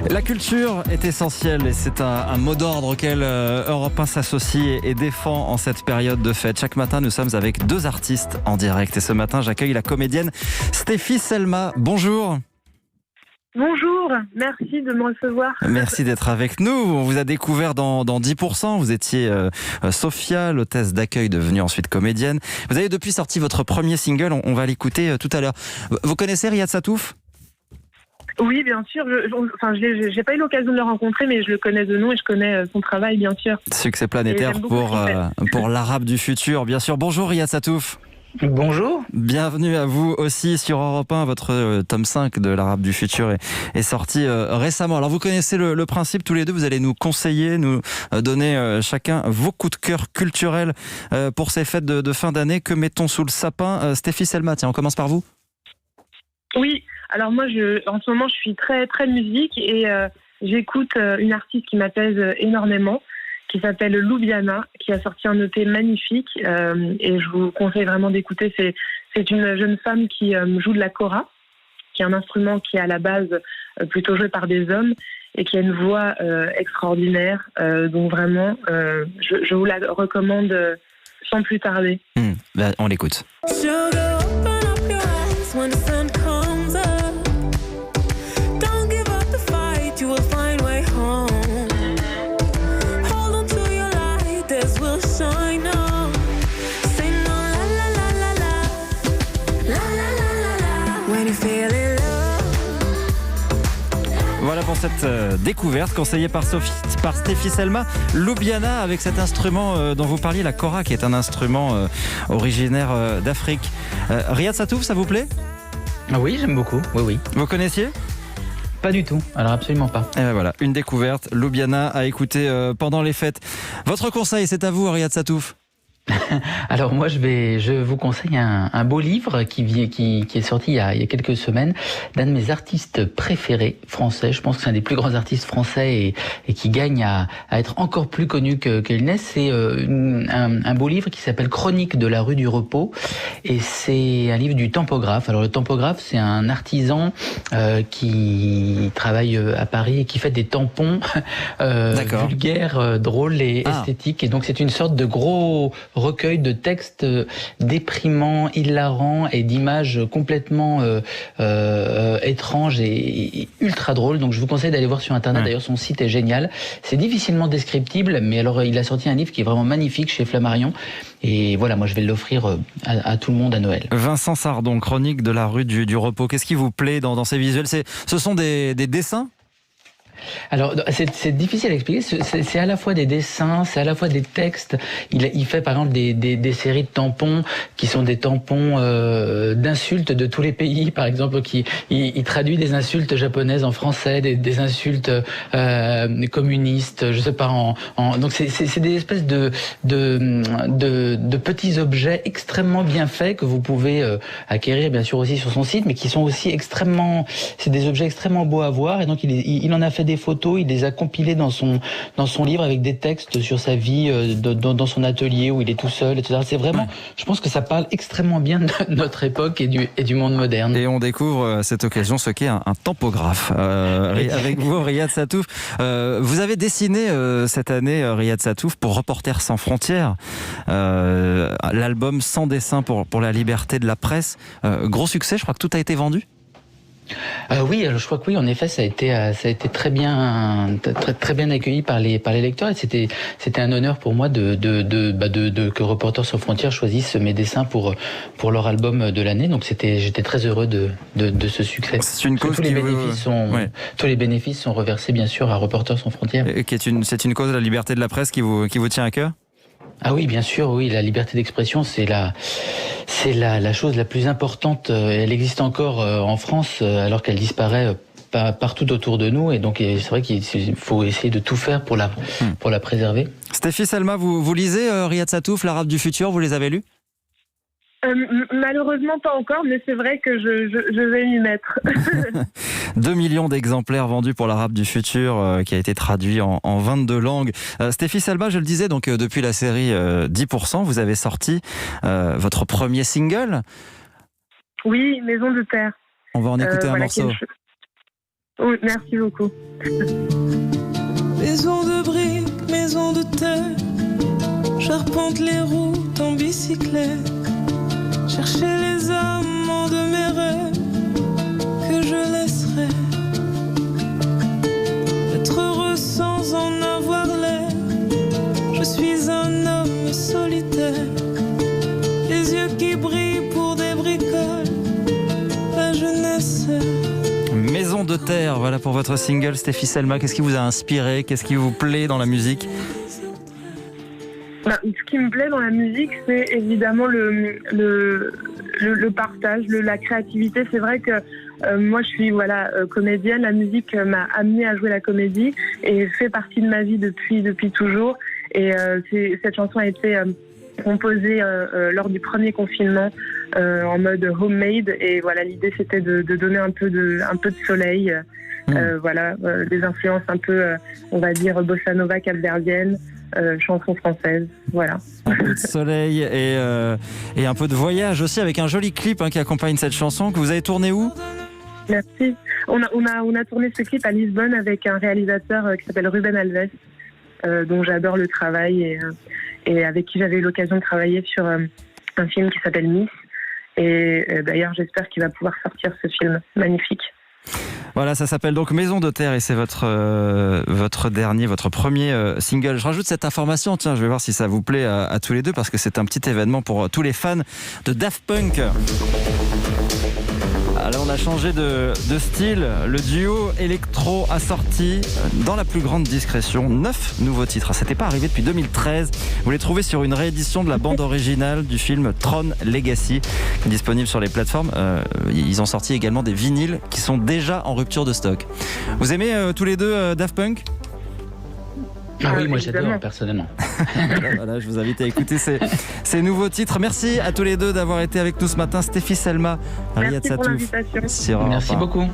La culture est essentielle et c'est un mot d'ordre auquel Europe 1 s'associe et défend en cette période de fête. Chaque matin, nous sommes avec 2 artistes en direct et ce matin, j'accueille la comédienne Stéphie Selma. Bonjour. Bonjour, merci de me recevoir. Merci d'être avec nous. On vous a découvert dans 10%. Vous étiez Sophia, l'hôtesse d'accueil devenue ensuite comédienne. Vous avez depuis sorti votre premier single, on va l'écouter tout à l'heure. Vous connaissez Riyad Sattouf ? Oui, bien sûr. J'ai pas eu l'occasion de le rencontrer, mais je le connais de nom et je connais son travail, bien sûr. Succès planétaire pour l'Arabe du futur, bien sûr. Bonjour Riyad Sattouf. Bonjour. Bienvenue à vous aussi sur Europe 1. Votre tome 5 de l'Arabe du futur est sorti récemment. Alors vous connaissez le principe tous les deux. Vous allez nous conseiller, nous donner chacun vos coups de cœur culturels pour ces fêtes de fin d'année. Que mettons sous le sapin ? Stéphie Selma, tiens, on commence par vous. Oui, alors moi, en ce moment, je suis très, très musique et j'écoute une artiste qui m'apaise énormément, qui s'appelle Loubiana, qui a sorti un EP magnifique et je vous conseille vraiment d'écouter. C'est une jeune femme qui joue de la kora, qui est un instrument qui est à la base plutôt joué par des hommes et qui a une voix extraordinaire. Donc vraiment, je vous la recommande sans plus tarder. On l'écoute. Voilà pour cette découverte conseillée par Stéphie Selma. Loubiana avec cet instrument dont vous parliez, la kora, qui est un instrument originaire d'Afrique. Riyad Sattouf, ça vous plaît ? Oui, j'aime beaucoup. Oui. Vous connaissiez ? Pas du tout, alors absolument pas. Et ben voilà, une découverte, Loubiana à écouter pendant les fêtes. Votre conseil, c'est à vous, Riyad Sattouf. Alors moi je vous conseille un beau livre qui est sorti il y a quelques semaines d'un de mes artistes préférés français. Je pense que c'est un des plus grands artistes français et qui gagne à être encore plus connu qu'il n'est. C'est un beau livre qui s'appelle Chronique de la rue du Repos et c'est un livre du tampographe. Alors le tampographe, c'est un artisan qui travaille à Paris et qui fait des tampons vulgaires, drôles et esthétiques. Et donc c'est une sorte de gros recueil de textes déprimants, hilarants et d'images complètement étranges et ultra drôles. Donc je vous conseille d'aller voir sur internet. D'ailleurs son site est génial. C'est difficilement descriptible, mais alors il a sorti un livre qui est vraiment magnifique chez Flammarion. Et voilà, moi je vais l'offrir à tout le monde à Noël. Vincent Sardon, Chronique de la rue du Repos. Qu'est-ce qui vous plaît dans ces visuels ? Ce sont des dessins ? Alors c'est difficile à expliquer, c'est à la fois des dessins, c'est à la fois des textes. Il fait par exemple des séries de tampons qui sont des tampons d'insultes de tous les pays, par exemple il traduit des insultes japonaises en français, des insultes communistes, je sais pas donc c'est des espèces de petits objets extrêmement bien faits que vous pouvez acquérir bien sûr aussi sur son site, mais qui sont aussi c'est des objets extrêmement beaux à voir. Et donc il en a fait des photos, il les a compilées dans son livre avec des textes sur sa vie dans son atelier où il est tout seul, etc. C'est vraiment, je pense que ça parle extrêmement bien de notre époque et du monde moderne. Et on découvre à cette occasion ce qu'est un tampographe. Avec vous, Riyad Sattouf. Vous avez dessiné cette année, Riyad Sattouf, pour Reporters sans frontières, l'album Sans dessin pour la liberté de la presse. Gros succès, je crois que tout a été vendu. Oui, alors je crois que oui, en effet, ça a été très bien accueilli par les lecteurs et c'était un honneur pour moi que Reporters sans frontières choisisse mes dessins pour leur album de l'année. Donc j'étais très heureux de ce succès. C'est une cause tous les bénéfices sont reversés bien sûr à Reporters sans frontières. C'est une cause, la liberté de la presse, qui vous tient à cœur ? Ah oui, bien sûr, oui, la liberté d'expression, c'est la chose la plus importante. Elle existe encore en France alors qu'elle disparaît partout autour de nous. Et donc, c'est vrai qu'il faut essayer de tout faire pour la préserver. Stéphie Selma, vous lisez Riyad Sattouf, l'Arabe du futur, vous les avez lus ? Malheureusement pas encore, mais c'est vrai que je vais m'y mettre. 2 millions d'exemplaires vendus pour l'Arabe du futur, qui a été traduit en 22 langues. Stéphie Selma, je le disais, donc depuis la série 10%, vous avez sorti votre premier single. Oui, Maison de terre. On va en écouter un morceau. Oui, merci beaucoup. Maison de briques, maison de terre, j'arpente les routes en bicyclette, chercher les amants de mes rêves que je laisserai, être heureux sans en avoir l'air. Je suis un homme solitaire, les yeux qui brillent pour des bricoles, la jeunesse. Maison de terre, voilà pour votre single Stéphie Selma. Qu'est-ce qui vous a inspiré? Qu'est-ce qui vous plaît dans la musique? Ce qui me plaît dans la musique, c'est évidemment le partage, la créativité. C'est vrai que moi, je suis comédienne. La musique m'a amenée à jouer la comédie et fait partie de ma vie depuis toujours. Et cette chanson a été composée lors du premier confinement en mode homemade. Et voilà, l'idée c'était de donner un peu de soleil. Des influences un peu, on va dire, bossa nova capverdienne. Chanson française, voilà. Un peu de soleil et un peu de voyage aussi, avec un joli clip qui accompagne cette chanson. Que vous avez tourné où? Merci. On a tourné ce clip à Lisbonne avec un réalisateur qui s'appelle Ruben Alves, dont j'adore le travail et avec qui j'avais eu l'occasion de travailler sur un film qui s'appelle Miss. Et d'ailleurs, j'espère qu'il va pouvoir sortir ce film magnifique. Voilà, ça s'appelle donc Maison de terre et c'est votre premier single. Je rajoute cette information, tiens, je vais voir si ça vous plaît à tous les deux, parce que c'est un petit événement pour tous les fans de Daft Punk. Alors on a changé de style, le duo électro a sorti dans la plus grande discrétion 9 nouveaux titres. Ça n'était pas arrivé depuis 2013. Vous les trouvez sur une réédition de la bande originale du film Tron Legacy, disponible sur les plateformes. Ils ont sorti également des vinyles qui sont déjà en rupture de stock. Vous aimez tous les deux Daft Punk? Ah oui, moi j'adore personnellement. Voilà, je vous invite à écouter ces nouveaux titres. Merci à tous les deux d'avoir été avec nous ce matin. Stéphie Selma, Merci pour l'invitation. Merci beaucoup.